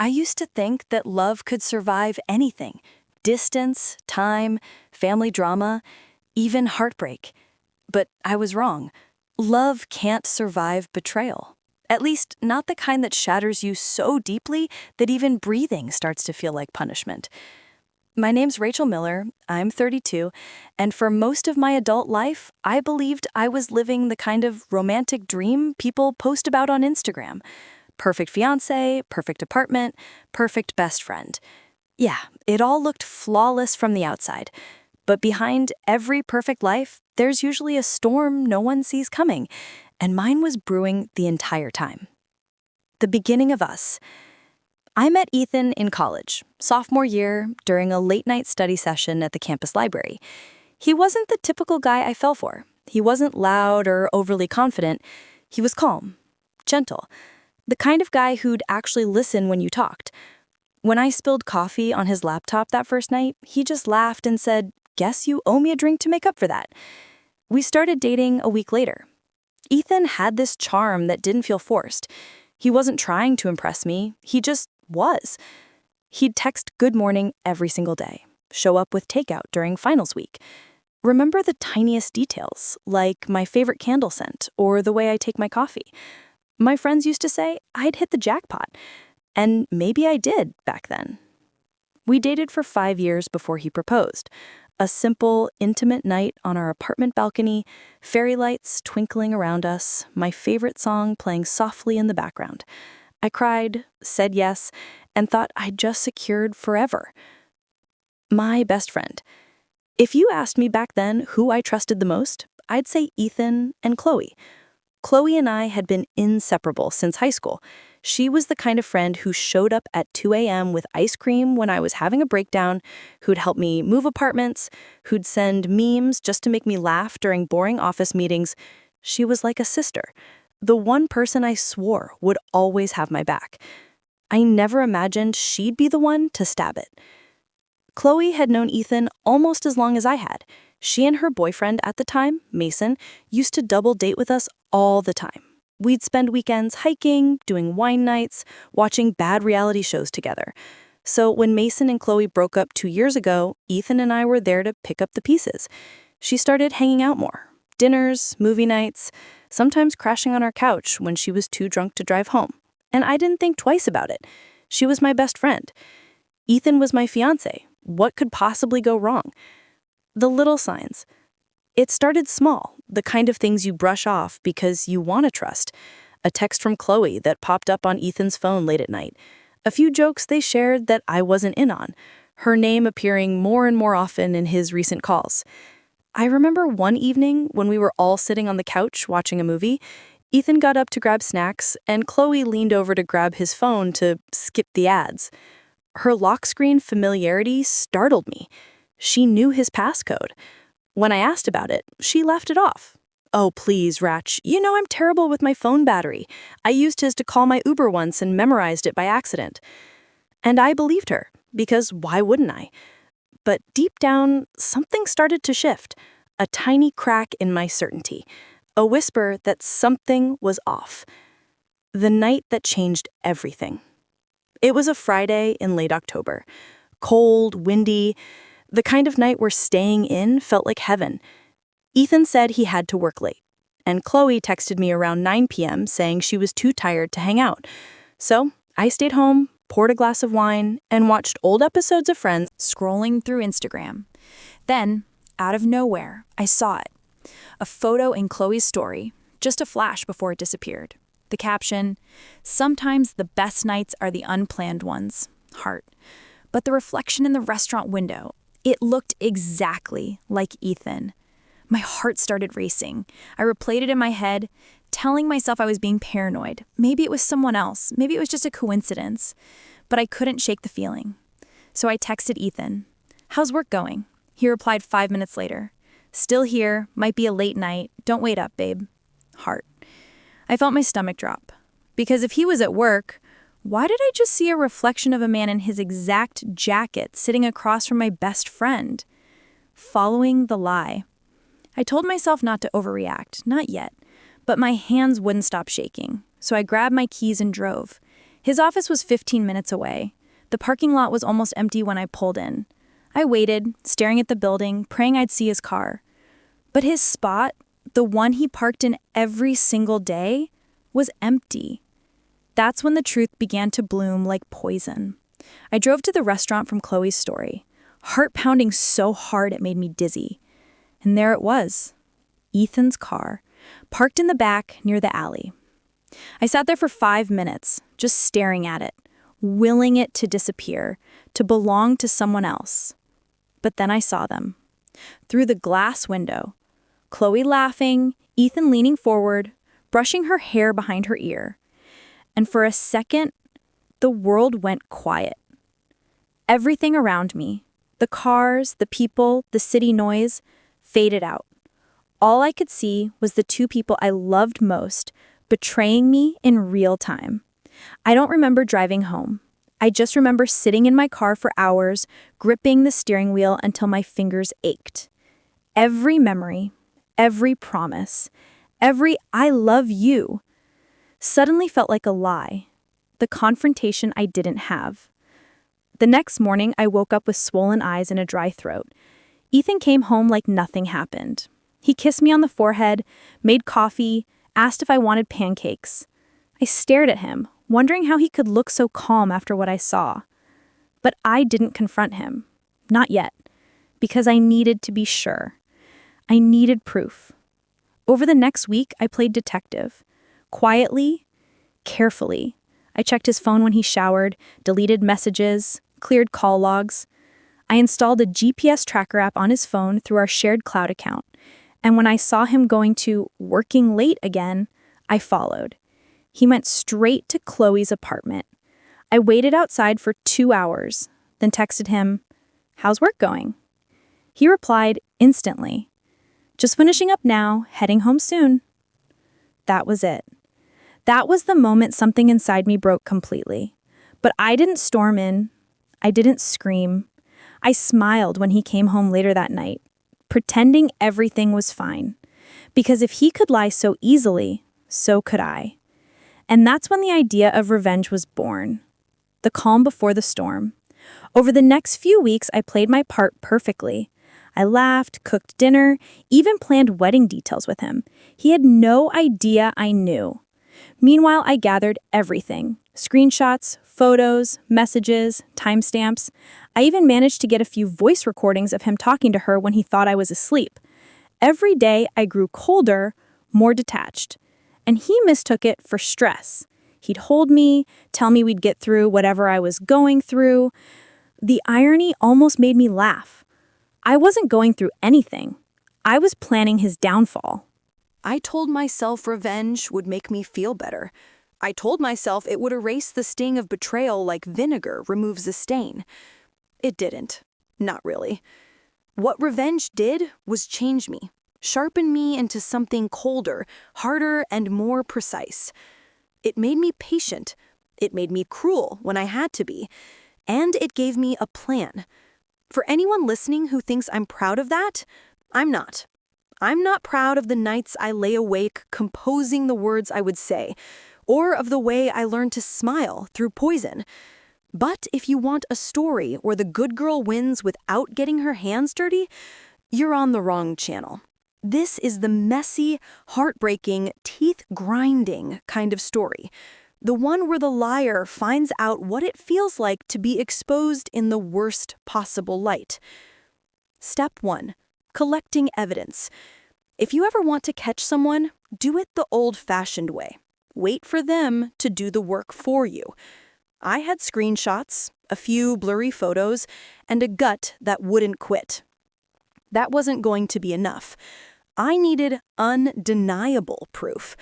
I used to think that love could survive anything: distance, time, family drama, even heartbreak. But I was wrong. Love can't survive betrayal. At least, not the kind that shatters you so deeply that even breathing starts to feel like punishment. My name's Rachel Miller, I'm 32, and for most of my adult life, I believed I was living the kind of romantic dream people post about on Instagram. Perfect fiancé, perfect apartment, perfect best friend. Yeah, it all looked flawless from the outside. But behind every perfect life, there's usually a storm no one sees coming, and mine was brewing the entire time. The beginning of us. I met Ethan in college, sophomore year, during a late-night study session at the campus library. He wasn't the typical guy I fell for. He wasn't loud or overly confident. He was calm, gentle, the kind of guy who'd actually listen when you talked. When I spilled coffee on his laptop that first night, he just laughed and said, "Guess you owe me a drink to make up for that." We started dating a week later. Ethan had this charm that didn't feel forced. He wasn't trying to impress me, he just was. He'd text good morning every single day, show up with takeout during finals week. Remember the tiniest details, like my favorite candle scent or the way I take my coffee. My friends used to say I'd hit the jackpot, and maybe I did back then. We dated for 5 years before he proposed. A simple, intimate night on our apartment balcony, fairy lights twinkling around us, my favorite song playing softly in the background. I cried, said yes, and thought I'd just secured forever. My best friend. If you asked me back then who I trusted the most, I'd say Ethan and Chloe. Chloe and I had been inseparable since high school. She was the kind of friend who showed up at 2 a.m. with ice cream when I was having a breakdown, who'd help me move apartments, who'd send memes just to make me laugh during boring office meetings. She was like a sister, the one person I swore would always have my back. I never imagined she'd be the one to stab it. Chloe had known Ethan almost as long as I had. She and her boyfriend at the time, Mason, used to double date with us all the time. We'd spend weekends hiking, doing wine nights, watching bad reality shows together. So when Mason and Chloe broke up 2 years ago, Ethan and I were there to pick up the pieces. She started hanging out more. Dinners, movie nights, sometimes crashing on our couch when she was too drunk to drive home. And I didn't think twice about it. She was my best friend. Ethan was my fiancé. What could possibly go wrong? The little signs. It started small, the kind of things you brush off because you want to trust. A text from Chloe that popped up on Ethan's phone late at night. A few jokes they shared that I wasn't in on. Her name appearing more and more often in his recent calls. I remember one evening when we were all sitting on the couch watching a movie, Ethan got up to grab snacks and Chloe leaned over to grab his phone to skip the ads. Her lock screen familiarity startled me. She knew his passcode. When I asked about it, she laughed it off. "Oh, please, Ratch, you know I'm terrible with my phone battery. I used his to call my Uber once and memorized it by accident." And I believed her, because why wouldn't I? But deep down, something started to shift. A tiny crack in my certainty. A whisper that something was off. The night that changed everything. It was a Friday in late October. Cold, windy, the kind of night where staying in felt like heaven. Ethan said he had to work late, and Chloe texted me around 9 p.m. saying she was too tired to hang out. So I stayed home, poured a glass of wine, and watched old episodes of Friends Scrolling through Instagram. Then, out of nowhere, I saw it. A photo in Chloe's story, just a flash before it disappeared. The caption, "Sometimes the best nights are the unplanned ones, heart." But the reflection in the restaurant window, it looked exactly like Ethan. My heart started racing. I replayed it in my head, telling myself I was being paranoid. Maybe it was someone else. Maybe it was just a coincidence. But I couldn't shake the feeling. So I texted Ethan, "How's work going?" He replied 5 minutes later, "Still here, might be a late night. Don't wait up, babe." Heart. I felt my stomach drop. Because if he was at work, why did I just see a reflection of a man in his exact jacket sitting across from my best friend? Following the lie. I told myself not to overreact, not yet, but my hands wouldn't stop shaking, so I grabbed my keys and drove. His office was 15 minutes away. The parking lot was almost empty when I pulled in. I waited, staring at the building, praying I'd see his car. But his spot, the one he parked in every single day, was empty. That's when the truth began to bloom like poison. I drove to the restaurant from Chloe's story, heart pounding so hard it made me dizzy. And there it was, Ethan's car, parked in the back near the alley. I sat there for 5 minutes, just staring at it, willing it to disappear, to belong to someone else. But then I saw them. Through the glass window, Chloe laughing, Ethan leaning forward, brushing her hair behind her ear. And for a second, the world went quiet. Everything around me, the cars, the people, the city noise, faded out. All I could see was the two people I loved most betraying me in real time. I don't remember driving home. I just remember sitting in my car for hours, gripping the steering wheel until my fingers ached. Every memory, every promise, every "I love you" suddenly felt like a lie, the confrontation I didn't have. The next morning, I woke up with swollen eyes and a dry throat. Ethan came home like nothing happened. He kissed me on the forehead, made coffee, asked if I wanted pancakes. I stared at him, wondering how he could look so calm after what I saw. But I didn't confront him. Not yet. Because I needed to be sure. I needed proof. Over the next week, I played detective. Quietly, carefully. I checked his phone when he showered, deleted messages, cleared call logs. I installed a GPS tracker app on his phone through our shared cloud account. And when I saw him going to working late again, I followed. He went straight to Chloe's apartment. I waited outside for 2 hours, then texted him, "How's work going?" He replied instantly, "Just finishing up now, heading home soon." That was it. That was the moment something inside me broke completely. But I didn't storm in. I didn't scream. I smiled when he came home later that night, pretending everything was fine. Because if he could lie so easily, so could I. And that's when the idea of revenge was born. The calm before the storm. Over the next few weeks, I played my part perfectly. I laughed, cooked dinner, even planned wedding details with him. He had no idea I knew. Meanwhile, I gathered everything. Screenshots, photos, messages, timestamps. I even managed to get a few voice recordings of him talking to her when he thought I was asleep. Every day, I grew colder, more detached. And he mistook it for stress. He'd hold me, tell me we'd get through whatever I was going through. The irony almost made me laugh. I wasn't going through anything. I was planning his downfall. I told myself revenge would make me feel better. I told myself it would erase the sting of betrayal like vinegar removes a stain. It didn't. Not really. What revenge did was change me, sharpen me into something colder, harder, and more precise. It made me patient. It made me cruel when I had to be. And it gave me a plan. For anyone listening who thinks I'm proud of that, I'm not. I'm not proud of the nights I lay awake composing the words I would say, or of the way I learned to smile through poison. But if you want a story where the good girl wins without getting her hands dirty, you're on the wrong channel. This is the messy, heartbreaking, teeth-grinding kind of story. The one where the liar finds out what it feels like to be exposed in the worst possible light. Step 1. Collecting evidence. If you ever want to catch someone, do it the old-fashioned way. Wait for them to do the work for you. I had screenshots, a few blurry photos, and a gut that wouldn't quit. That wasn't going to be enough. I needed undeniable proof.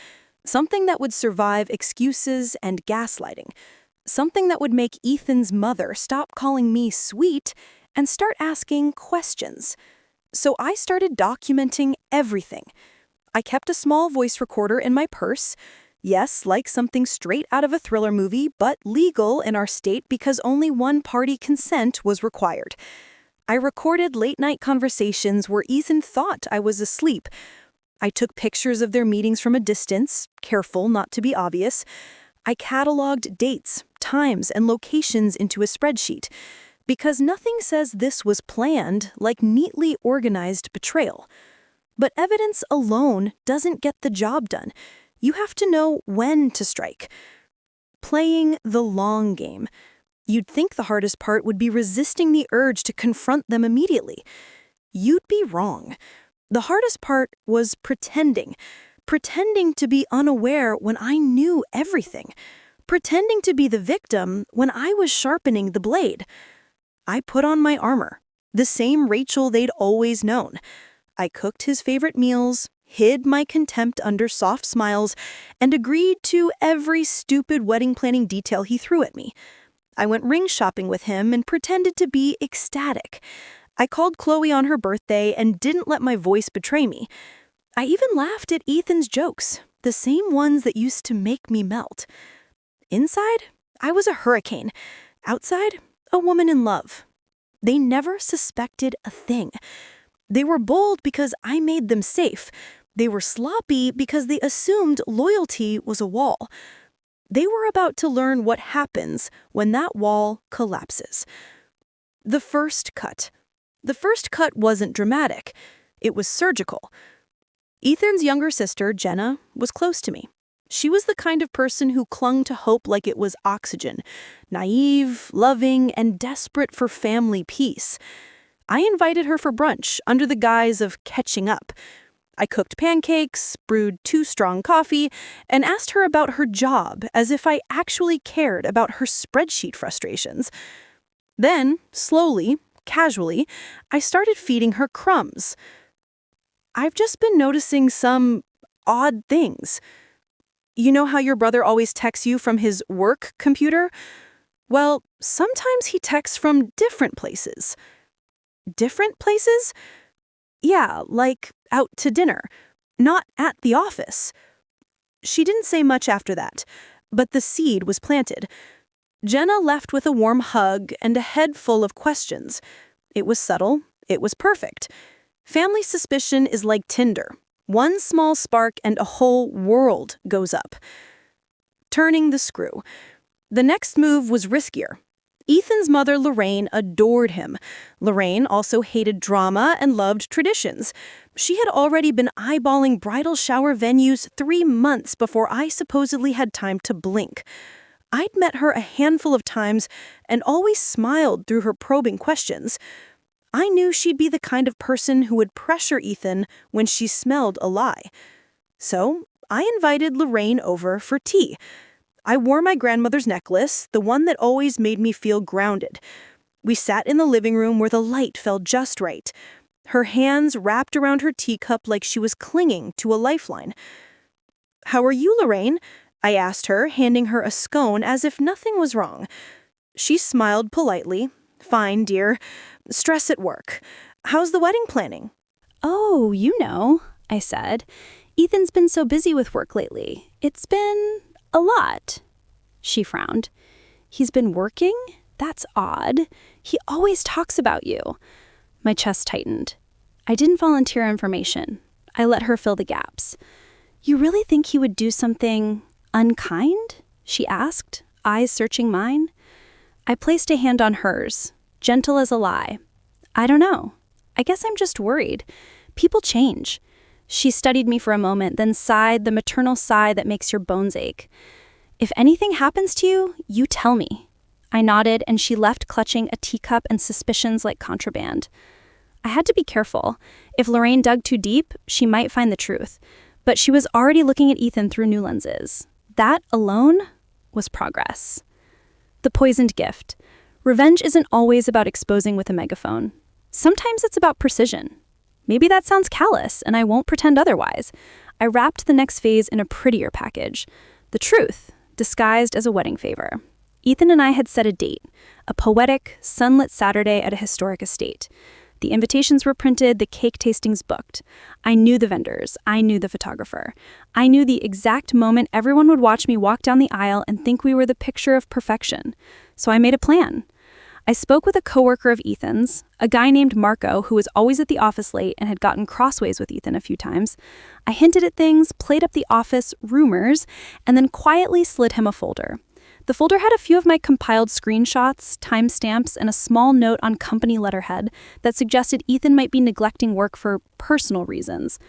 Something that would survive excuses and gaslighting. Something that would make Ethan's mother stop calling me sweet and start asking questions. So I started documenting everything. I kept a small voice recorder in my purse. Yes, like something straight out of a thriller movie, but legal in our state because only one-party consent was required. I recorded late-night conversations where Ethan thought I was asleep. I took pictures of their meetings from a distance, careful not to be obvious. I cataloged dates, times and locations into a spreadsheet, because nothing says this was planned like neatly organized betrayal. But evidence alone doesn't get the job done. You have to know when to strike. Playing the long game. You'd think the hardest part would be resisting the urge to confront them immediately. You'd be wrong. The hardest part was pretending to be unaware when I knew everything, pretending to be the victim when I was sharpening the blade. I put on my armor, the same Rachel they'd always known. I cooked his favorite meals, hid my contempt under soft smiles, and agreed to every stupid wedding planning detail he threw at me. I went ring shopping with him and pretended to be ecstatic. I called Chloe on her birthday and didn't let my voice betray me. I even laughed at Ethan's jokes, the same ones that used to make me melt. Inside, I was a hurricane. Outside, a woman in love. They never suspected a thing. They were bold because I made them safe. They were sloppy because they assumed loyalty was a wall. They were about to learn what happens when that wall collapses. The first cut. The first cut wasn't dramatic. It was surgical. Ethan's younger sister, Jenna, was close to me. She was the kind of person who clung to hope like it was oxygen, naive, loving, and desperate for family peace. I invited her for brunch under the guise of catching up. I cooked pancakes, brewed 2 strong coffee, and asked her about her job as if I actually cared about her spreadsheet frustrations. Then, slowly, casually, I started feeding her crumbs. I've just been noticing some odd things. You know how your brother always texts you from his work computer? Well, sometimes he texts from different places. Different places? Yeah, like out to dinner, not at the office. She didn't say much after that, but the seed was planted. Jenna left with a warm hug and a head full of questions. It was subtle. It was perfect. Family suspicion is like tinder. One small spark and a whole world goes up. Turning the screw. The next move was riskier. Ethan's mother, Lorraine, adored him. Lorraine also hated drama and loved traditions. She had already been eyeballing bridal shower venues 3 months before I supposedly had time to blink. I'd met her a handful of times and always smiled through her probing questions. I knew she'd be the kind of person who would pressure Ethan when she smelled a lie. So I invited Lorraine over for tea. I wore my grandmother's necklace, the one that always made me feel grounded. We sat in the living room where the light fell just right. Her hands wrapped around her teacup like she was clinging to a lifeline. "How are you, Lorraine?" I asked her, handing her a scone as if nothing was wrong. She smiled politely. "Fine, dear. Stress at work. How's the wedding planning?" "Oh, you know," I said. "Ethan's been so busy with work lately. It's been a lot." She frowned. "He's been working? That's odd. He always talks about you." My chest tightened. I didn't volunteer information. I let her fill the gaps. "You really think he would do something unkind?" she asked, eyes searching mine. I placed a hand on hers, gentle as a lie. "I don't know. I guess I'm just worried. People change." She studied me for a moment, then sighed the maternal sigh that makes your bones ache. "If anything happens to you, you tell me." I nodded, and she left clutching a teacup and suspicions like contraband. I had to be careful. If Lorraine dug too deep, she might find the truth. But she was already looking at Ethan through new lenses. That alone was progress. The poisoned gift. Revenge isn't always about exposing with a megaphone. Sometimes it's about precision. Maybe that sounds callous, and I won't pretend otherwise. I wrapped the next phase in a prettier package. The truth, disguised as a wedding favor. Ethan and I had set a date, a poetic, sunlit Saturday at a historic estate. The invitations were printed, the cake tastings booked. I knew the vendors. I knew the photographer. I knew the exact moment everyone would watch me walk down the aisle and think we were the picture of perfection. So I made a plan. I spoke with a coworker of Ethan's, a guy named Marco who was always at the office late and had gotten crossways with Ethan a few times. I hinted at things, played up the office rumors, and then quietly slid him a folder. The folder had a few of my compiled screenshots, timestamps, and a small note on company letterhead that suggested Ethan might be neglecting work for personal reasons.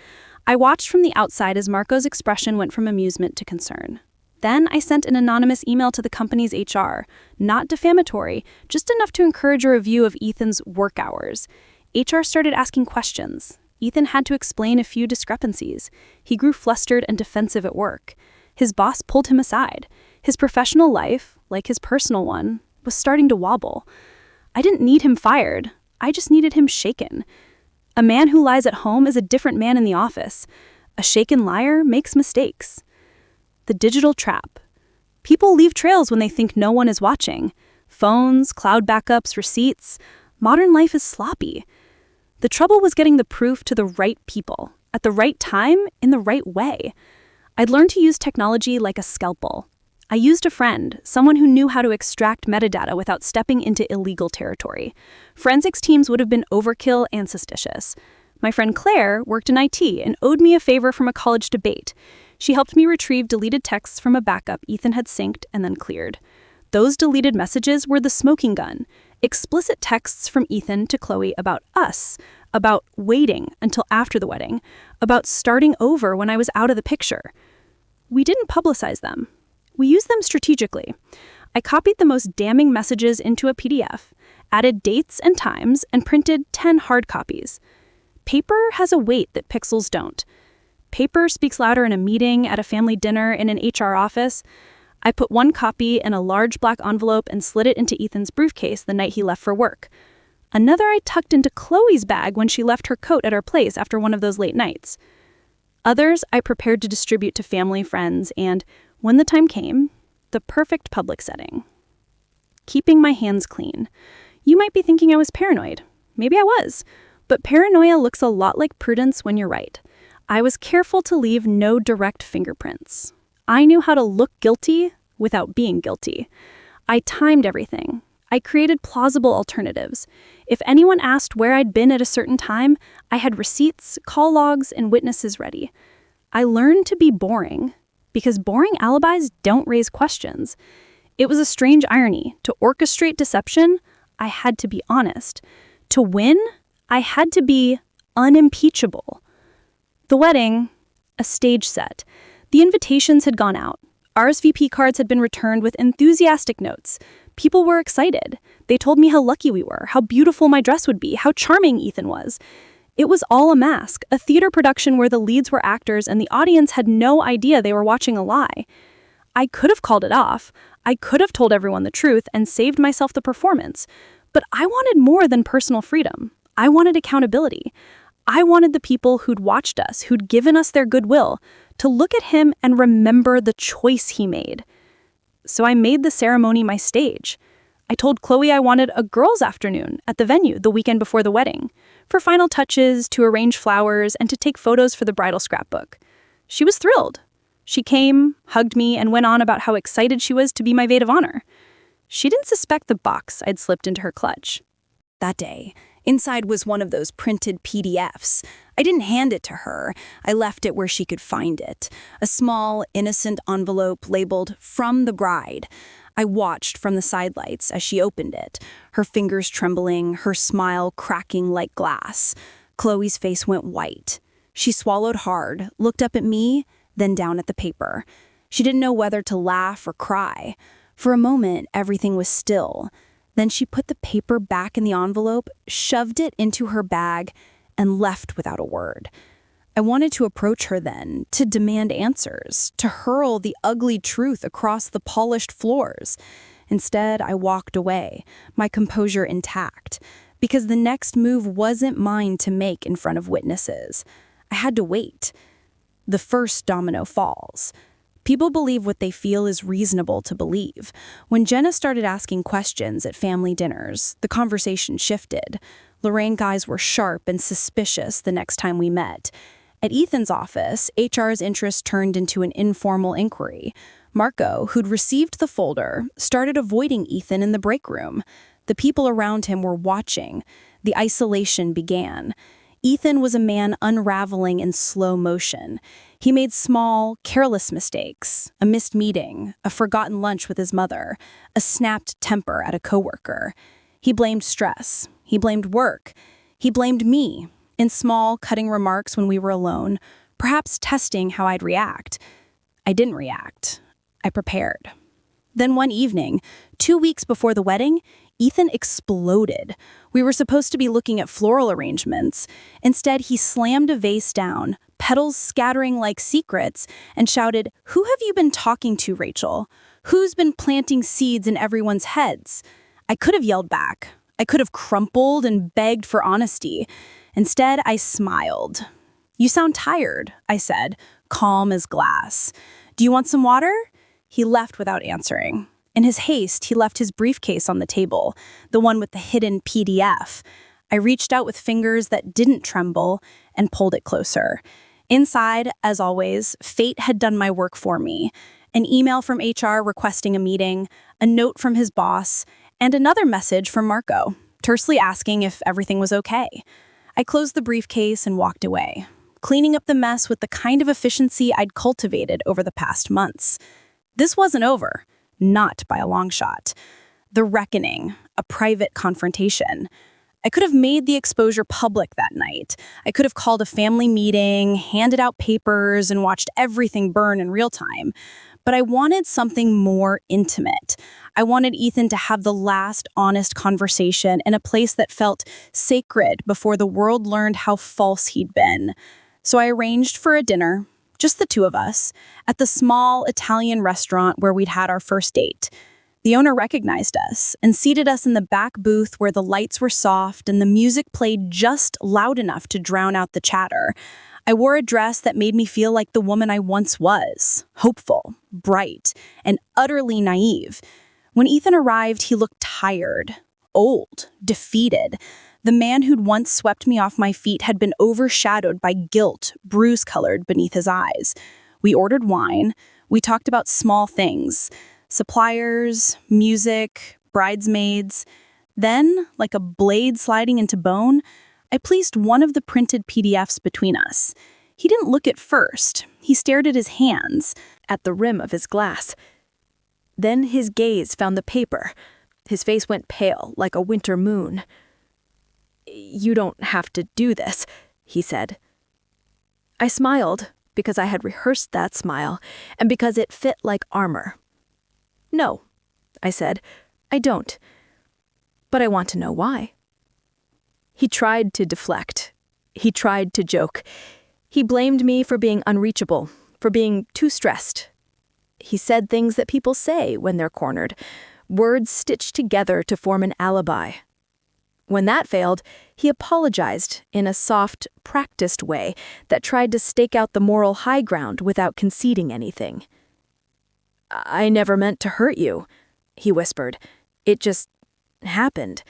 I watched from the outside as Marco's expression went from amusement to concern. Then I sent an anonymous email to the company's HR, not defamatory, just enough to encourage a review of Ethan's work hours. HR started asking questions. Ethan had to explain a few discrepancies. He grew flustered and defensive at work. His boss pulled him aside. His professional life, like his personal one, was starting to wobble. I didn't need him fired. I just needed him shaken. A man who lies at home is a different man in the office. A shaken liar makes mistakes. The digital trap. People leave trails when they think no one is watching. Phones, cloud backups, receipts. Modern life is sloppy. The trouble was getting the proof to the right people, at the right time, in the right way. I'd learned to use technology like a scalpel. I used a friend, someone who knew how to extract metadata without stepping into illegal territory. Forensics teams would have been overkill and suspicious. My friend Claire worked in IT and owed me a favor from a college debate. She helped me retrieve deleted texts from a backup Ethan had synced and then cleared. Those deleted messages were the smoking gun. Explicit texts from Ethan to Chloe about us, about waiting until after the wedding, about starting over when I was out of the picture. We didn't publicize them. We used them strategically. I copied the most damning messages into a PDF, added dates and times, and printed 10 hard copies. Paper has a weight that pixels don't. Paper speaks louder in a meeting, at a family dinner, in an HR office. I put one copy in a large black envelope and slid it into Ethan's briefcase the night he left for work. Another I tucked into Chloe's bag when she left her coat at our place after one of those late nights. Others I prepared to distribute to family, friends, and, when the time came, the perfect public setting. Keeping my hands clean. You might be thinking I was paranoid. Maybe I was. But paranoia looks a lot like prudence when you're right. I was careful to leave no direct fingerprints. I knew how to look guilty without being guilty. I timed everything. I created plausible alternatives. If anyone asked where I'd been at a certain time, I had receipts, call logs, and witnesses ready. I learned to be boring, because boring alibis don't raise questions. It was a strange irony. To orchestrate deception, I had to be honest. To win, I had to be unimpeachable. The wedding, a stage set. The invitations had gone out. RSVP cards had been returned with enthusiastic notes. People were excited. They told me how lucky we were, how beautiful my dress would be, how charming Ethan was. It was all a mask, a theater production where the leads were actors and the audience had no idea they were watching a lie. I could have called it off. I could have told everyone the truth and saved myself the performance. But I wanted more than personal freedom. I wanted accountability. I wanted the people who'd watched us, who'd given us their goodwill, to look at him and remember the choice he made. So I made the ceremony my stage. I told Chloe I wanted a girls' afternoon at the venue the weekend before the wedding, for final touches, to arrange flowers, and to take photos for the bridal scrapbook. She was thrilled. She came, hugged me, and went on about how excited she was to be my maid of honor. She didn't suspect the box I'd slipped into her clutch. That day, inside was one of those printed PDFs. I didn't hand it to her. I left it where she could find it. A small, innocent envelope labeled "From the Bride." I watched from the sidelights as she opened it, her fingers trembling, her smile cracking like glass. Chloe's face went white. She swallowed hard, looked up at me, then down at the paper. She didn't know whether to laugh or cry. For a moment, everything was still. Then she put the paper back in the envelope, shoved it into her bag, and left without a word. I wanted to approach her then, to demand answers, to hurl the ugly truth across the polished floors. Instead, I walked away, my composure intact, because the next move wasn't mine to make in front of witnesses. I had to wait. The first domino falls. People believe what they feel is reasonable to believe. When Jenna started asking questions at family dinners, the conversation shifted. Lorraine's eyes were sharp and suspicious the next time we met. At Ethan's office, HR's interest turned into an informal inquiry. Marco, who'd received the folder, started avoiding Ethan in the break room. The people around him were watching. The isolation began. Ethan was a man unraveling in slow motion. He made small, careless mistakes, a missed meeting, a forgotten lunch with his mother, a snapped temper at a coworker. He blamed stress. He blamed work. He blamed me, in small, cutting remarks when we were alone, perhaps testing how I'd react. I didn't react. I prepared. Then one evening, 2 weeks before the wedding, Ethan exploded. We were supposed to be looking at floral arrangements. Instead, he slammed a vase down, petals scattering like secrets, and shouted, "Who have you been talking to, Rachel? Who's been planting seeds in everyone's heads?" I could have yelled back. I could have crumpled and begged for honesty. Instead, I smiled. "You sound tired," I said, calm as glass. "Do you want some water?" He left without answering. In his haste, he left his briefcase on the table, the one with the hidden PDF. I reached out with fingers that didn't tremble and pulled it closer. Inside, as always, fate had done my work for me. An email from HR requesting a meeting, a note from his boss, and another message from Marco, tersely asking if everything was okay. I closed the briefcase and walked away, cleaning up the mess with the kind of efficiency I'd cultivated over the past months. This wasn't over. Not by a long shot. The reckoning, a private confrontation. I could have made the exposure public that night. I could have called a family meeting, handed out papers, and watched everything burn in real time. But I wanted something more intimate. I wanted Ethan to have the last honest conversation in a place that felt sacred before the world learned how false he'd been. So I arranged for a dinner, just the two of us, at the small Italian restaurant where we'd had our first date. The owner recognized us and seated us in the back booth where the lights were soft and the music played just loud enough to drown out the chatter. I wore a dress that made me feel like the woman I once was, hopeful, bright, and utterly naive. When Ethan arrived, he looked tired, old, defeated. The man who'd once swept me off my feet had been overshadowed by guilt, bruise-colored beneath his eyes. We ordered wine. We talked about small things, suppliers, music, bridesmaids. Then, like a blade sliding into bone, I placed one of the printed PDFs between us. He didn't look at first. He stared at his hands, at the rim of his glass. Then his gaze found the paper. His face went pale, like a winter moon. "You don't have to do this," he said. I smiled because I had rehearsed that smile and because it fit like armor. "No," I said, "I don't. But I want to know why." He tried to deflect. He tried to joke. He blamed me for being unreachable, for being too stressed. He said things that people say when they're cornered, words stitched together to form an alibi. When that failed, he apologized in a soft, practiced way that tried to stake out the moral high ground without conceding anything. "I never meant to hurt you," he whispered. "It just happened."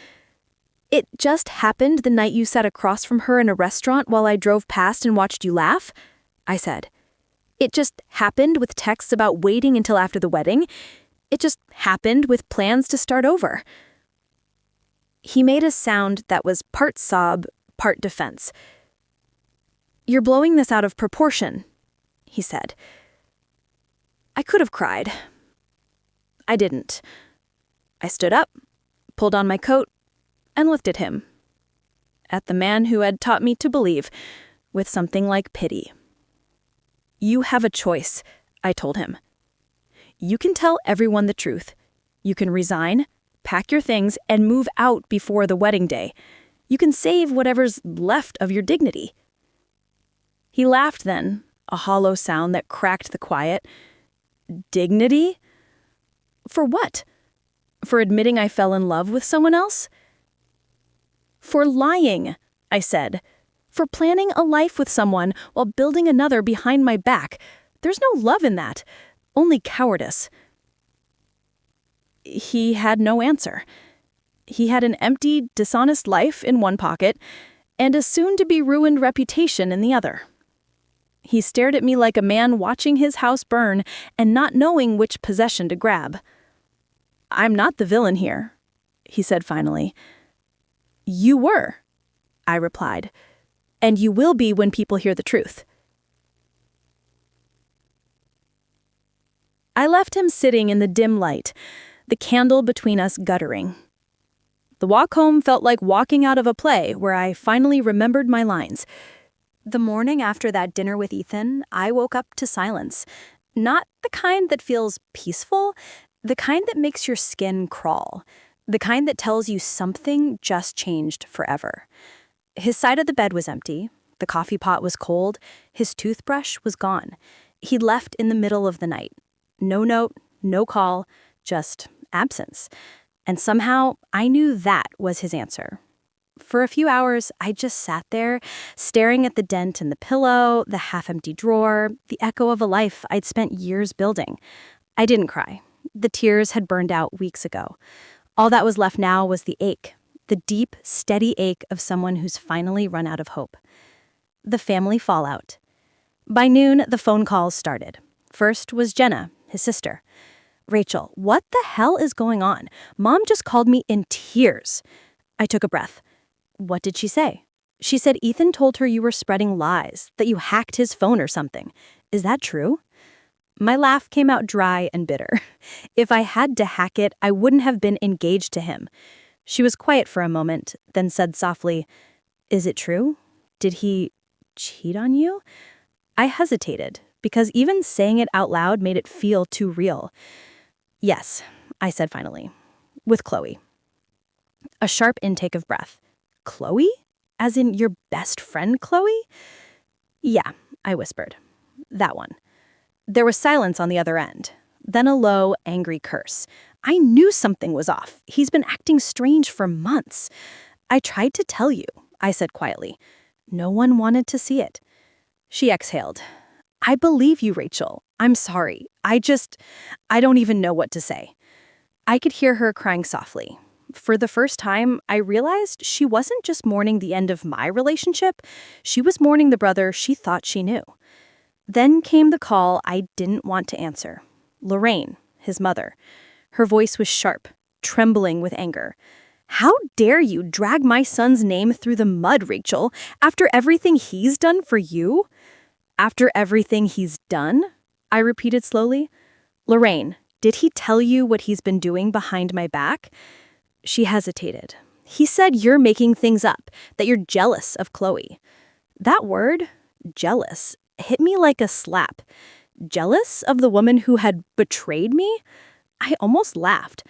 "It just happened the night you sat across from her in a restaurant while I drove past and watched you laugh?" I said. "It just happened with texts about waiting until after the wedding? It just happened with plans to start over?" He made a sound that was part sob, part defense. "You're blowing this out of proportion," he said. I could have cried. I didn't. I stood up, pulled on my coat, and looked at him. At the man who had taught me to believe, with something like pity. "You have a choice," I told him. "You can tell everyone the truth. You can resign, pack your things, and move out before the wedding day. You can save whatever's left of your dignity." He laughed then, a hollow sound that cracked the quiet. "Dignity? For what? For admitting I fell in love with someone else?" "For lying," I said. "For planning a life with someone while building another behind my back. There's no love in that, only cowardice." He had no answer. He had an empty, dishonest life in one pocket and a soon-to-be-ruined reputation in the other. He stared at me like a man watching his house burn and not knowing which possession to grab. "I'm not the villain here," he said finally. "You were," I replied. And you will be when people hear the truth. I left him sitting in the dim light, the candle between us guttering. The walk home felt like walking out of a play where I finally remembered my lines. The morning after that dinner with Ethan, I woke up to silence. Not the kind that feels peaceful, the kind that makes your skin crawl, the kind that tells you something just changed forever. His side of the bed was empty, the coffee pot was cold, his toothbrush was gone. He'd left in the middle of the night. No note, no call, just absence. And somehow, I knew that was his answer. For a few hours, I just sat there, staring at the dent in the pillow, the half-empty drawer, the echo of a life I'd spent years building. I didn't cry. The tears had burned out weeks ago. All that was left now was the ache, the deep, steady ache of someone who's finally run out of hope. The family fallout. By noon, the phone calls started. First was Jenna, his sister. "Rachel, what the hell is going on? Mom just called me in tears." I took a breath. "What did she say?" "She said Ethan told her you were spreading lies, that you hacked his phone or something. Is that true?" My laugh came out dry and bitter. If I had to hack it, I wouldn't have been engaged to him. She was quiet for a moment, then said softly, "Is it true? Did he cheat on you?" I hesitated, because even saying it out loud made it feel too real. "Yes," I said finally, "with Chloe." A sharp intake of breath. "Chloe? As in your best friend, Chloe?" "Yeah," I whispered. "That one." There was silence on the other end. Then a low, angry curse. I knew something was off. He's been acting strange for months. "I tried to tell you," I said quietly. "No one wanted to see it." She exhaled. "I believe you, Rachel. I'm sorry. I don't even know what to say." I could hear her crying softly. For the first time, I realized she wasn't just mourning the end of my relationship. She was mourning the brother she thought she knew. Then came the call I didn't want to answer. Lorraine, his mother. Her voice was sharp, trembling with anger. "How dare you drag my son's name through the mud, Rachel, after everything he's done for you?" "After everything he's done?" I repeated slowly. "Lorraine, did he tell you what he's been doing behind my back?" She hesitated. "He said you're making things up, that you're jealous of Chloe." That word, jealous, hit me like a slap. Jealous of the woman who had betrayed me? I almost laughed.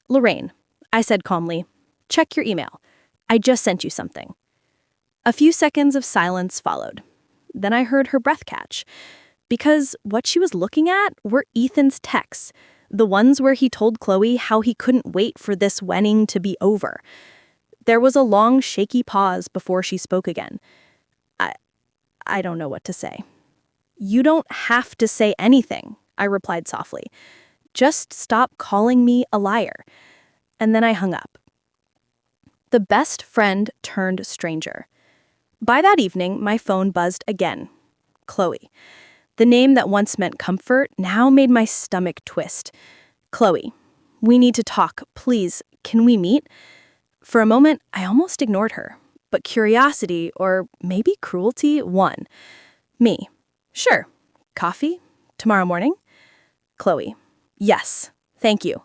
"Lorraine," I said calmly, "check your email. I just sent you something." A few seconds of silence followed. Then I heard her breath catch. Because what she was looking at were Ethan's texts, the ones where he told Chloe how he couldn't wait for this wedding to be over. There was a long, shaky pause before she spoke again. I don't know what to say." "You don't have to say anything," I replied softly. "Just stop calling me a liar." And then I hung up. The best friend turned stranger. By that evening, my phone buzzed again. Chloe. The name that once meant comfort now made my stomach twist. "Chloe, we need to talk. Please, can we meet?" For a moment, I almost ignored her. But curiosity, or maybe cruelty, won. Me. "Sure. Coffee? Tomorrow morning?" Chloe. "Yes. Thank you."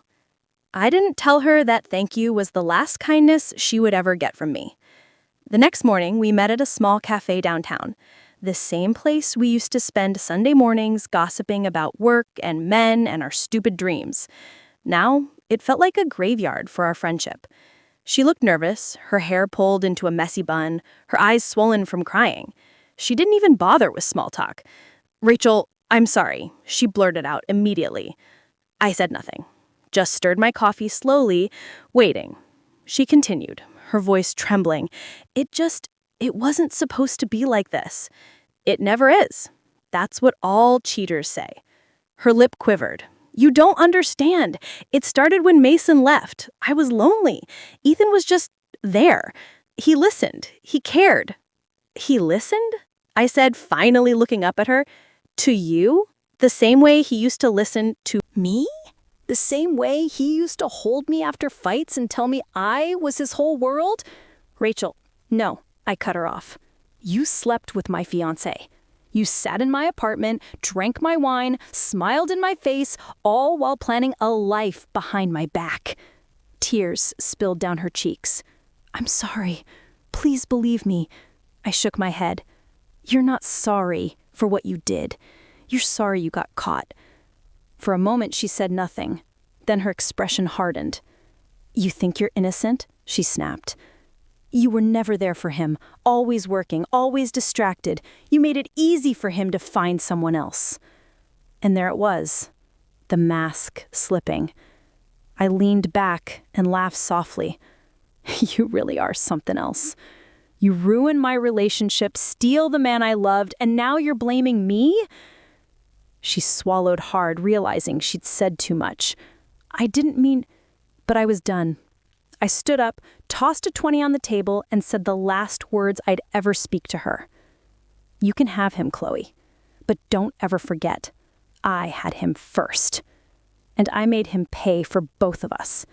I didn't tell her that thank you was the last kindness she would ever get from me. The next morning, we met at a small cafe downtown. The same place we used to spend Sunday mornings gossiping about work and men and our stupid dreams. Now, it felt like a graveyard for our friendship. She looked nervous, her hair pulled into a messy bun, her eyes swollen from crying. She didn't even bother with small talk. "Rachel, I'm sorry," she blurted out immediately. I said nothing, just stirred my coffee slowly, waiting. She continued, her voice trembling. It wasn't supposed to be like this. It never is. That's what all cheaters say. Her lip quivered. "You don't understand. It started when Mason left. I was lonely. Ethan was just there. He listened. He cared." "He listened?" I said, finally looking up at her. "To you? The same way he used to listen to me? The same way he used to hold me after fights and tell me I was his whole world?" "Rachel, no," I cut her off. You slept with my fiancé. You sat in my apartment, drank my wine, smiled in my face, all while planning a life behind my back. Tears spilled down her cheeks. I'm sorry. Please believe me. I shook my head. You're not sorry for what you did. You're sorry you got caught. For a moment, she said nothing. Then her expression hardened. You think you're innocent? She snapped. You were never there for him, always working, always distracted. You made it easy for him to find someone else. And there it was, the mask slipping. I leaned back and laughed softly. You really are something else. You ruined my relationship, steal the man I loved, and now you're blaming me? She swallowed hard, realizing she'd said too much. I didn't mean... But I was done. I stood up, tossed a 20 on the table, and said the last words I'd ever speak to her. You can have him, Chloe, but don't ever forget, I had him first. And I made him pay for both of us.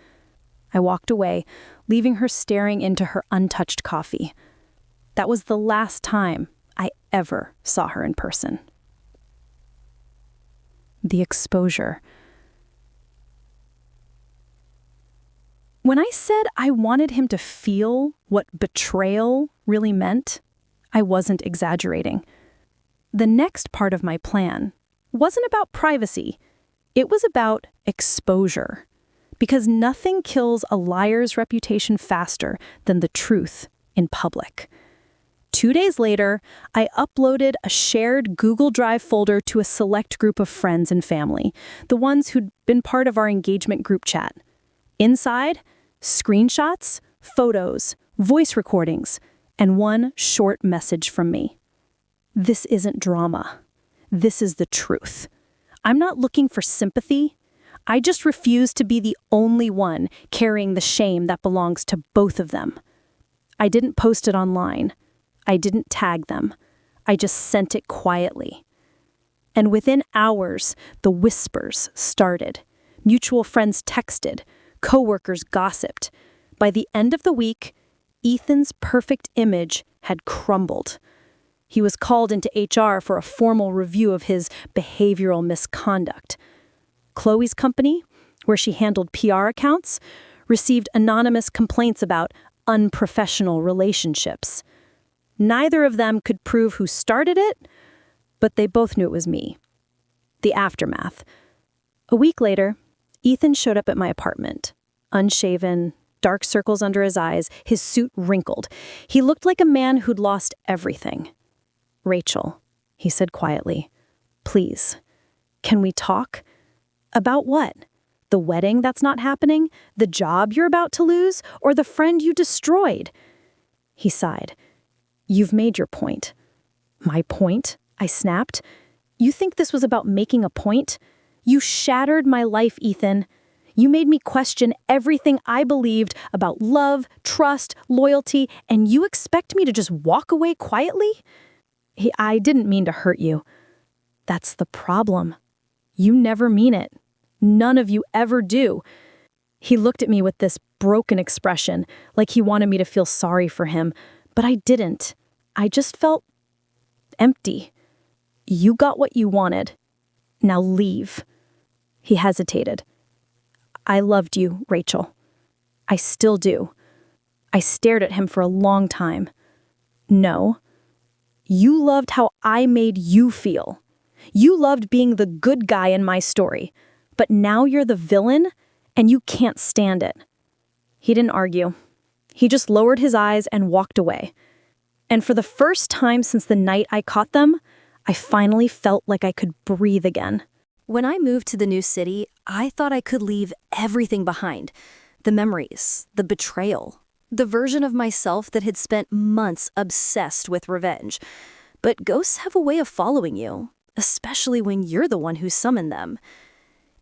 I walked away, leaving her staring into her untouched coffee. That was the last time I ever saw her in person. The exposure. When I said I wanted him to feel what betrayal really meant, I wasn't exaggerating. The next part of my plan wasn't about privacy. It was about exposure. Because nothing kills a liar's reputation faster than the truth in public. 2 days later, I uploaded a shared Google Drive folder to a select group of friends and family, the ones who'd been part of our engagement group chat. Inside, screenshots, photos, voice recordings, and one short message from me. This isn't drama. This is the truth. I'm not looking for sympathy. I just refuse to be the only one carrying the shame that belongs to both of them. I didn't post it online. I didn't tag them. I just sent it quietly. And within hours, the whispers started. Mutual friends texted. Coworkers gossiped. By the end of the week, Ethan's perfect image had crumbled. He was called into HR for a formal review of his behavioral misconduct. Chloe's company, where she handled PR accounts, received anonymous complaints about unprofessional relationships. Neither of them could prove who started it, but they both knew it was me. The aftermath. A week later, Ethan showed up at my apartment, unshaven, dark circles under his eyes, his suit wrinkled. He looked like a man who'd lost everything. Rachel, he said quietly, please, can we talk? About what? The wedding that's not happening? The job you're about to lose? Or the friend you destroyed? He sighed. You've made your point. My point? I snapped. You think this was about making a point? You shattered my life, Ethan. You made me question everything I believed about love, trust, loyalty, and you expect me to just walk away quietly? I didn't mean to hurt you. That's the problem. You never mean it. None of you ever do. He looked at me with this broken expression, like he wanted me to feel sorry for him, but I didn't. I just felt empty. You got what you wanted. Now leave. He hesitated. I loved you, Rachel. I still do. I stared at him for a long time. No. You loved how I made you feel. You loved being the good guy in my story. But now you're the villain, and you can't stand it. He didn't argue. He just lowered his eyes and walked away. And for the first time since the night I caught them, I finally felt like I could breathe again. When I moved to the new city, I thought I could leave everything behind. The memories, the betrayal, the version of myself that had spent months obsessed with revenge. But ghosts have a way of following you, especially when you're the one who summoned them.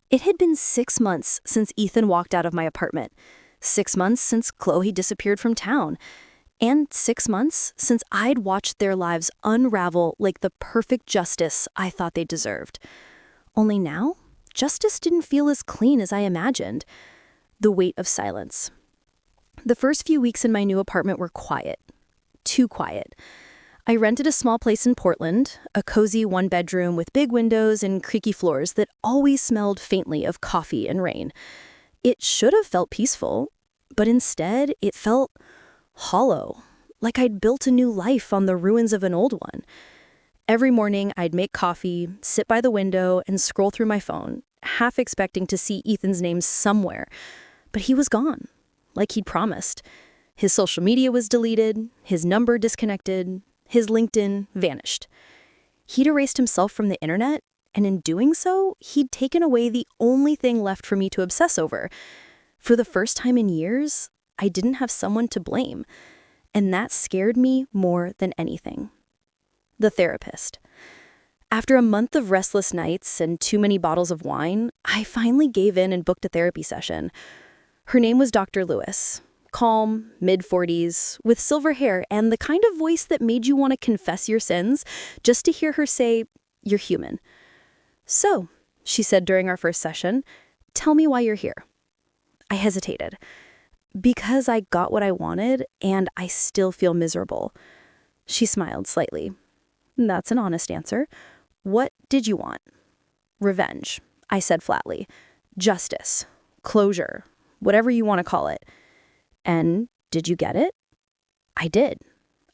It had been 6 months since Ethan walked out of my apartment, 6 months since Chloe disappeared from town, and 6 months since I'd watched their lives unravel like the perfect justice I thought they deserved. Only now, justice didn't feel as clean as I imagined. The weight of silence. The first few weeks in my new apartment were quiet. Too quiet. I rented a small place in Portland, a cozy one-bedroom with big windows and creaky floors that always smelled faintly of coffee and rain. It should have felt peaceful, but instead it felt hollow, like I'd built a new life on the ruins of an old one. Every morning I'd make coffee, sit by the window, and scroll through my phone, half expecting to see Ethan's name somewhere. But he was gone, like he'd promised. His social media was deleted, his number disconnected, his LinkedIn vanished. He'd erased himself from the internet, and in doing so, he'd taken away the only thing left for me to obsess over. For the first time in years, I didn't have someone to blame, and that scared me more than anything. The therapist. After a month of restless nights and too many bottles of wine, I finally gave in and booked a therapy session. Her name was Dr. Lewis. Calm, mid-40s, with silver hair and the kind of voice that made you want to confess your sins just to hear her say, "You're human." "So," she said during our first session, "tell me why you're here." I hesitated. Because I got what I wanted, and I still feel miserable. She smiled slightly. "That's an honest answer. What did you want?" "Revenge," I said flatly. "Justice. Closure. Whatever you want to call it." "And did you get it?" "I did.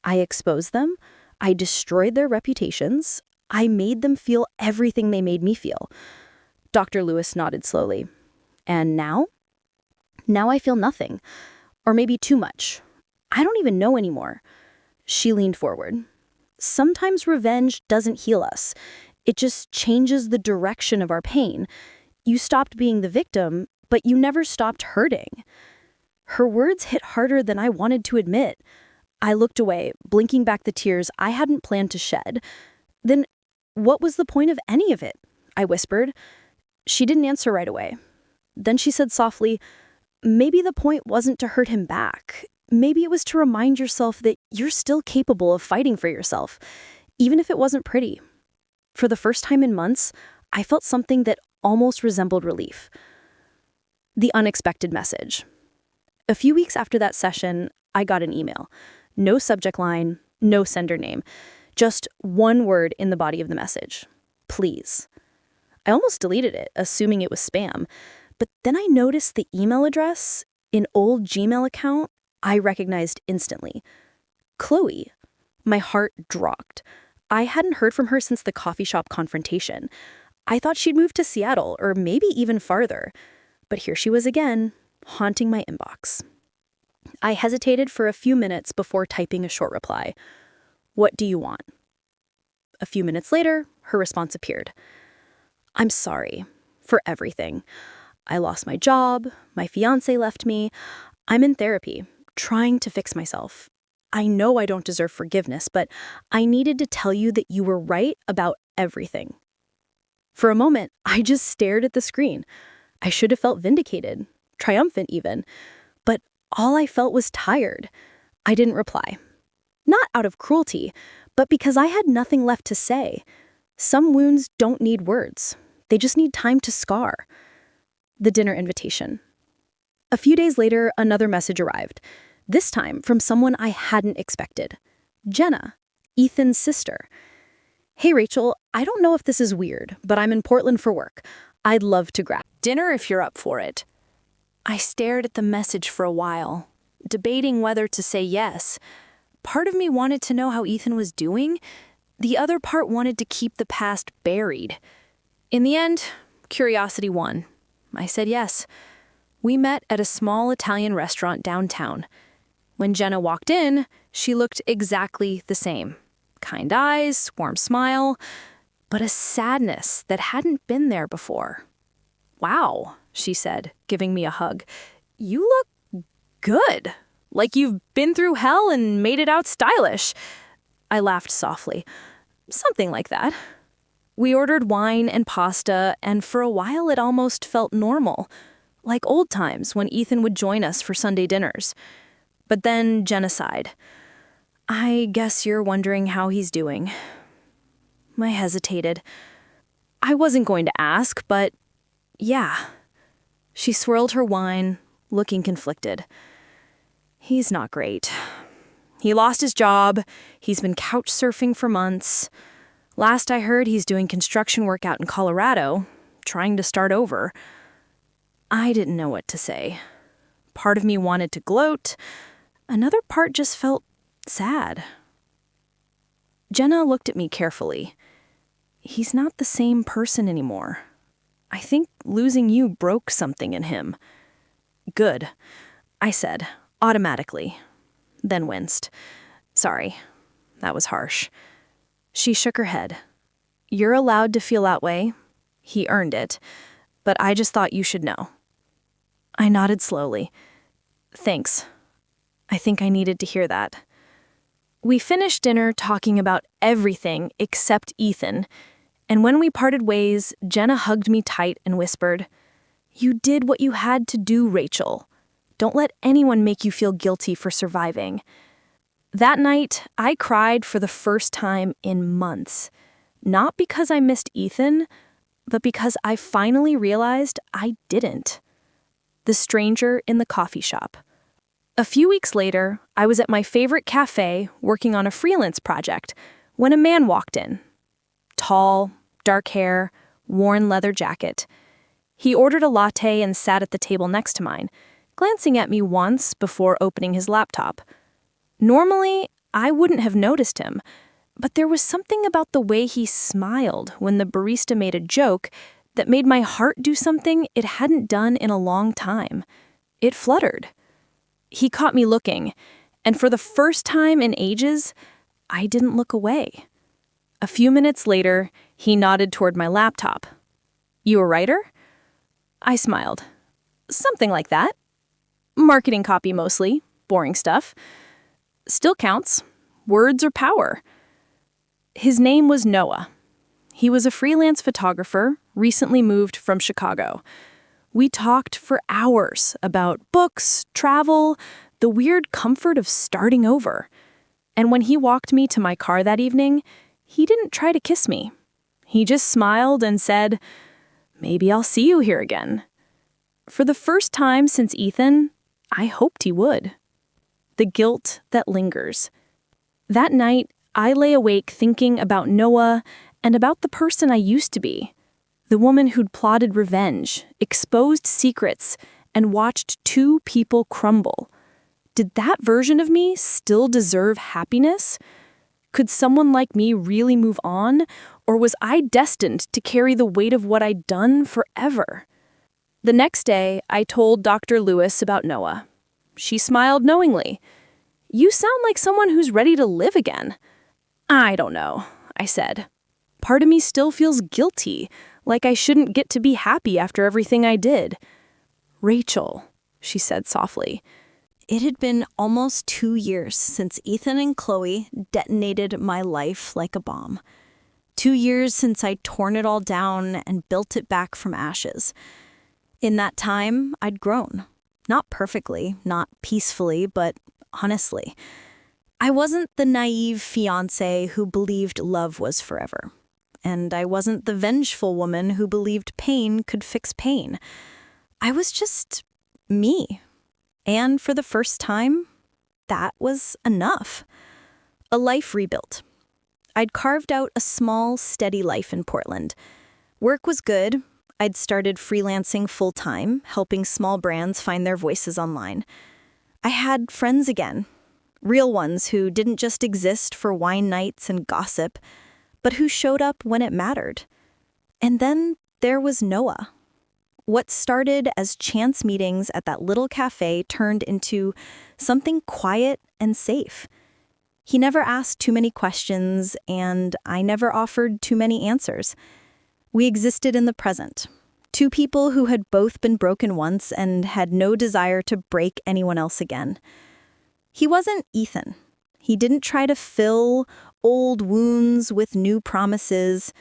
I exposed them. I destroyed their reputations. I made them feel everything they made me feel." Dr. Lewis nodded slowly. "And now?" "Now I feel nothing. Or maybe too much. I don't even know anymore." She leaned forward. "Sometimes revenge doesn't heal us. It just changes the direction of our pain. You stopped being the victim, but you never stopped hurting." Her words hit harder than I wanted to admit. I looked away, blinking back the tears I hadn't planned to shed. "Then what was the point of any of it?" I whispered. She didn't answer right away. Then she said softly, "Maybe the point wasn't to hurt him back. Maybe it was to remind yourself that you're still capable of fighting for yourself, even if it wasn't pretty." For the first time in months, I felt something that almost resembled relief. The unexpected message. A few weeks after that session, I got an email. No subject line, no sender name. Just one word in the body of the message. "Please." I almost deleted it, assuming it was spam. But then I noticed the email address, an old Gmail account I recognized instantly. Chloe. My heart dropped. I hadn't heard from her since the coffee shop confrontation. I thought she'd moved to Seattle, or maybe even farther. But here she was again, haunting my inbox. I hesitated for a few minutes before typing a short reply. "What do you want?" A few minutes later, her response appeared. "I'm sorry for everything. I lost my job, my fiance left me. I'm in therapy, trying to fix myself. I know I don't deserve forgiveness, but I needed to tell you that you were right about everything." For a moment, I just stared at the screen. I should have felt vindicated, triumphant even. But all I felt was tired. I didn't reply. Not out of cruelty, but because I had nothing left to say. Some wounds don't need words. They just need time to scar. The dinner invitation. A few days later, another message arrived. This time from someone I hadn't expected. Jenna, Ethan's sister. "Hey Rachel, I don't know if this is weird, but I'm in Portland for work. I'd love to grab dinner if you're up for it." I stared at the message for a while, debating whether to say yes. Part of me wanted to know how Ethan was doing. The other part wanted to keep the past buried. In the end, curiosity won. I said yes. We met at a small Italian restaurant downtown. When Jenna walked in, she looked exactly the same. Kind eyes, warm smile, but a sadness that hadn't been there before. "Wow," she said, giving me a hug. "You look good. Like you've been through hell and made it out stylish." I laughed softly. "Something like that." We ordered wine and pasta, and for a while it almost felt normal, like old times when Ethan would join us for Sunday dinners. But then Jenna sighed. "I guess you're wondering how he's doing." I hesitated. I wasn't going to ask, but yeah. She swirled her wine, looking conflicted. "He's not great. He lost his job. He's been couch surfing for months. Last I heard, he's doing construction work out in Colorado, trying to start over. I didn't know what to say. Part of me wanted to gloat. Another part just felt sad. Jenna looked at me carefully. He's not the same person anymore. I think losing you broke something in him. Good, I said, automatically, then winced. Sorry, that was harsh. She shook her head. You're allowed to feel that way. He earned it, but I just thought you should know. I nodded slowly. Thanks. I think I needed to hear that. We finished dinner talking about everything except Ethan, and when we parted ways, Jenna hugged me tight and whispered, "You did what you had to do, Rachel. Don't let anyone make you feel guilty for surviving." That night, I cried for the first time in months. Not because I missed Ethan, but because I finally realized I didn't. The stranger in the coffee shop. A few weeks later, I was at my favorite cafe working on a freelance project when a man walked in. Tall, dark hair, worn leather jacket. He ordered a latte and sat at the table next to mine, glancing at me once before opening his laptop. Normally, I wouldn't have noticed him, but there was something about the way he smiled when the barista made a joke that made my heart do something it hadn't done in a long time. It fluttered. He caught me looking, and for the first time in ages, I didn't look away. A few minutes later, he nodded toward my laptop. You a writer? I smiled. Something like that. Marketing copy mostly, boring stuff. Still counts. Words are power. His name was Noah. He was a freelance photographer, recently moved from Chicago. We talked for hours about books, travel, the weird comfort of starting over. And when he walked me to my car that evening, he didn't try to kiss me. He just smiled and said, "Maybe I'll see you here again." For the first time since Ethan, I hoped he would. The guilt that lingers. That night, I lay awake thinking about Noah and about the person I used to be. The woman who'd plotted revenge, exposed secrets, and watched two people crumble. Did that version of me still deserve happiness? Could someone like me really move on, or was I destined to carry the weight of what I'd done forever? The next day, I told Dr. Lewis about Noah. She smiled knowingly. "You sound like someone who's ready to live again." "I don't know," I said. Part of me still feels guilty, like I shouldn't get to be happy after everything I did. "Rachel," she said softly. It had been almost 2 years since Ethan and Chloe detonated my life like a bomb. 2 years since I'd torn it all down and built it back from ashes. In that time, I'd grown. Not perfectly, not peacefully, but honestly. I wasn't the naive fiancé who believed love was forever. And I wasn't the vengeful woman who believed pain could fix pain. I was just me. And for the first time, that was enough. A life rebuilt. I'd carved out a small, steady life in Portland. Work was good. I'd started freelancing full-time, helping small brands find their voices online. I had friends again. Real ones who didn't just exist for wine nights and gossip, but who showed up when it mattered. And then there was Noah. What started as chance meetings at that little cafe turned into something quiet and safe. He never asked too many questions, and I never offered too many answers. We existed in the present. Two people who had both been broken once and had no desire to break anyone else again. He wasn't Ethan. He didn't try to fill old wounds with new promises.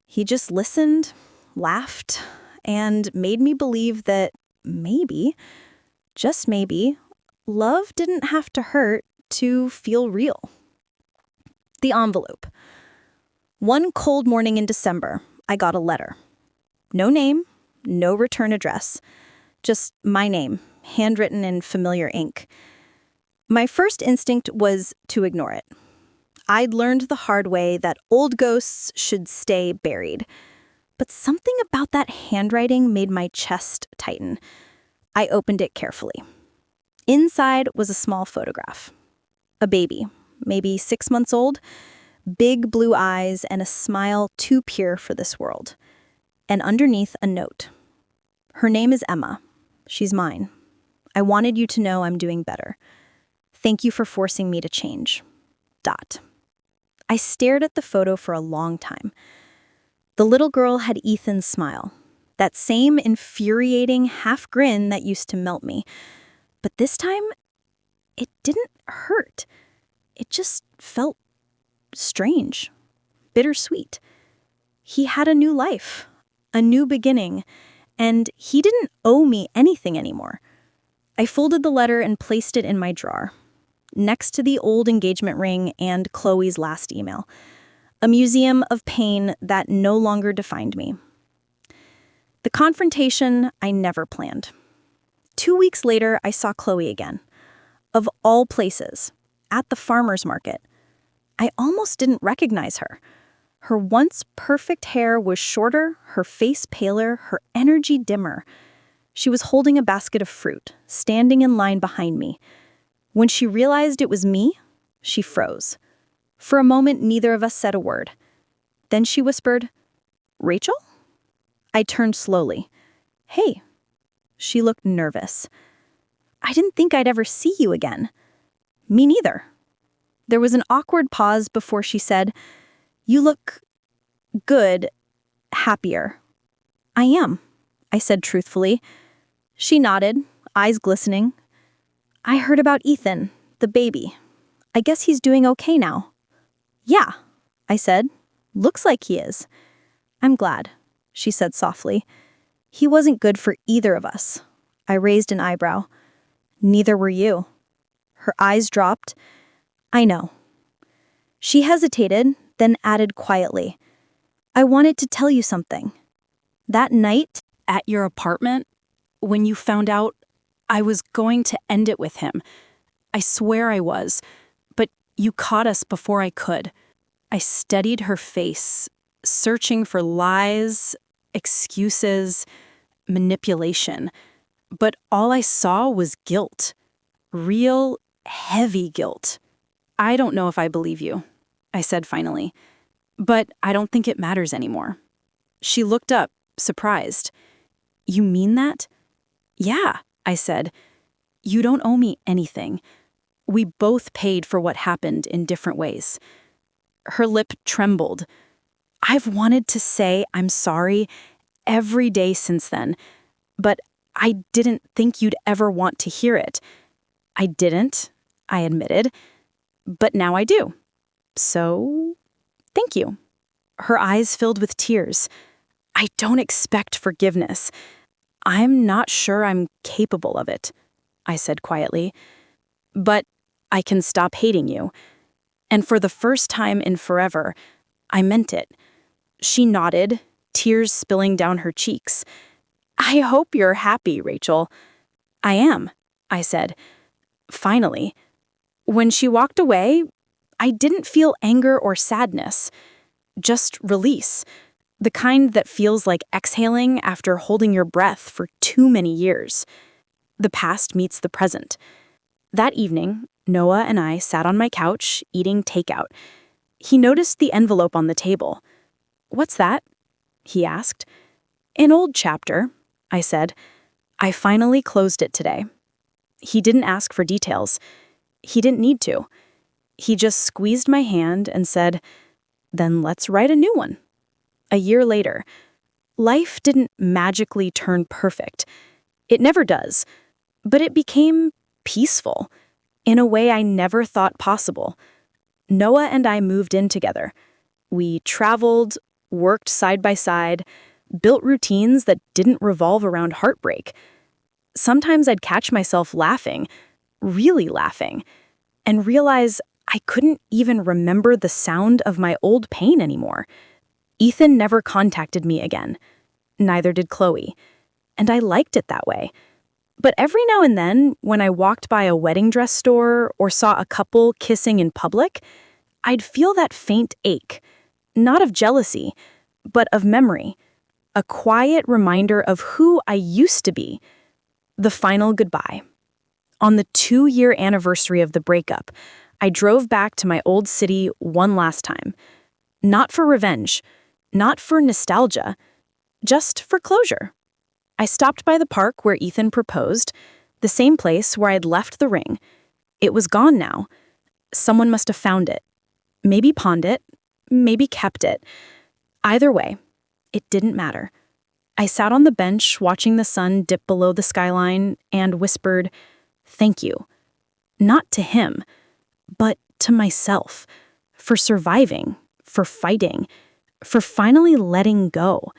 He just listened, laughed, and made me believe that maybe, just maybe, love didn't have to hurt to feel real. The envelope. One cold morning in December, I got a letter. No name, no return address, just my name, handwritten in familiar ink. My first instinct was to ignore it. I'd learned the hard way that old ghosts should stay buried. But something about that handwriting made my chest tighten. I opened it carefully. Inside was a small photograph. A baby, maybe 6 months old, big blue eyes and a smile too pure for this world. And underneath a note. Her name is Emma. She's mine. I wanted you to know I'm doing better. Thank you for forcing me to change. ... I stared at the photo for a long time. The little girl had Ethan's smile, that same infuriating half grin that used to melt me. But this time, it didn't hurt. It just felt strange, bittersweet. He had a new life, a new beginning, and he didn't owe me anything anymore. I folded the letter and placed it in my drawer, next to the old engagement ring and Chloe's last email, a museum of pain that no longer defined me. The confrontation I never planned. 2 weeks later, I saw Chloe again. Of all places, at the farmer's market. I almost didn't recognize her. Her once perfect hair was shorter, her face paler, her energy dimmer. She was holding a basket of fruit, standing in line behind me. When she realized it was me, she froze. For a moment, neither of us said a word. Then she whispered, "Rachel?" I turned slowly. "Hey." She looked nervous. "I didn't think I'd ever see you again." "Me neither." There was an awkward pause before she said, "You look good, happier." "I am," I said truthfully. She nodded, eyes glistening. "I heard about Ethan, the baby. I guess he's doing okay now." "Yeah," I said. "Looks like he is." "I'm glad," she said softly. "He wasn't good for either of us." I raised an eyebrow. "Neither were you." Her eyes dropped. "I know." She hesitated, then added quietly, "I wanted to tell you something. That night At your apartment, when you found out I was going to end it with him, I swear I was, but you caught us before I could." I studied her face, searching for lies, excuses, manipulation. But all I saw was guilt. Real, heavy guilt. "I don't know if I believe you," I said finally. "But I don't think it matters anymore." She looked up, surprised. "You mean that?" "Yeah," I said. "You don't owe me anything. We both paid for what happened in different ways." Her lip trembled. "I've wanted to say I'm sorry every day since then, but I didn't think you'd ever want to hear it." "I didn't," I admitted, "but now I do. So, thank you." Her eyes filled with tears. "I don't expect forgiveness. I'm not sure I'm capable of it," I said quietly. "But I can stop hating you." And for the first time in forever, I meant it. She nodded, tears spilling down her cheeks. "I hope you're happy, Rachel." "I am," I said. Finally. When she walked away, I didn't feel anger or sadness, just release, the kind that feels like exhaling after holding your breath for too many years. The past meets the present. That evening, Noah and I sat on my couch, eating takeout. He noticed the envelope on the table. "What's that?" he asked. "An old chapter," I said. "I finally closed it today." He didn't ask for details. He didn't need to. He just squeezed my hand and said, "Then let's write a new one." A year later, life didn't magically turn perfect. It never does. But it became peaceful, in a way I never thought possible. Noah and I moved in together. We traveled, worked side by side, built routines that didn't revolve around heartbreak. Sometimes I'd catch myself laughing, really laughing, and realize I couldn't even remember the sound of my old pain anymore. Ethan never contacted me again. Neither did Chloe. And I liked it that way. But every now and then, when I walked by a wedding dress store or saw a couple kissing in public, I'd feel that faint ache, not of jealousy, but of memory, a quiet reminder of who I used to be. The final goodbye. On the 2-year anniversary of the breakup, I drove back to my old city one last time. Not for revenge, not for nostalgia, just for closure. I stopped by the park where Ethan proposed, the same place where I'd left the ring. It was gone now. Someone must have found it. Maybe pawned it, maybe kept it. Either way, it didn't matter. I sat on the bench watching the sun dip below the skyline and whispered, "Thank you." Not to him, but to myself, for surviving, for fighting, for finally letting go.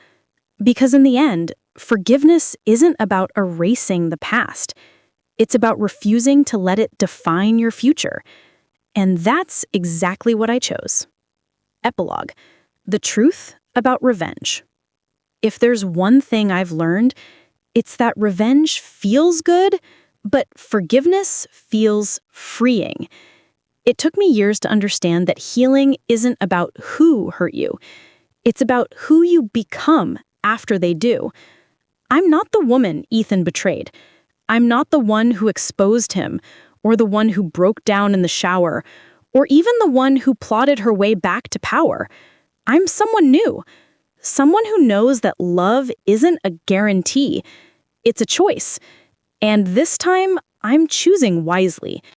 Because in the end, forgiveness isn't about erasing the past. It's about refusing to let it define your future. And that's exactly what I chose. Epilogue. The truth about revenge. If there's one thing I've learned, it's that revenge feels good, but forgiveness feels freeing. It took me years to understand that healing isn't about who hurt you. It's about who you become after they do. I'm not the woman Ethan betrayed. I'm not the one who exposed him, or the one who broke down in the shower, or even the one who plotted her way back to power. I'm someone new. Someone who knows that love isn't a guarantee. It's a choice. And this time, I'm choosing wisely.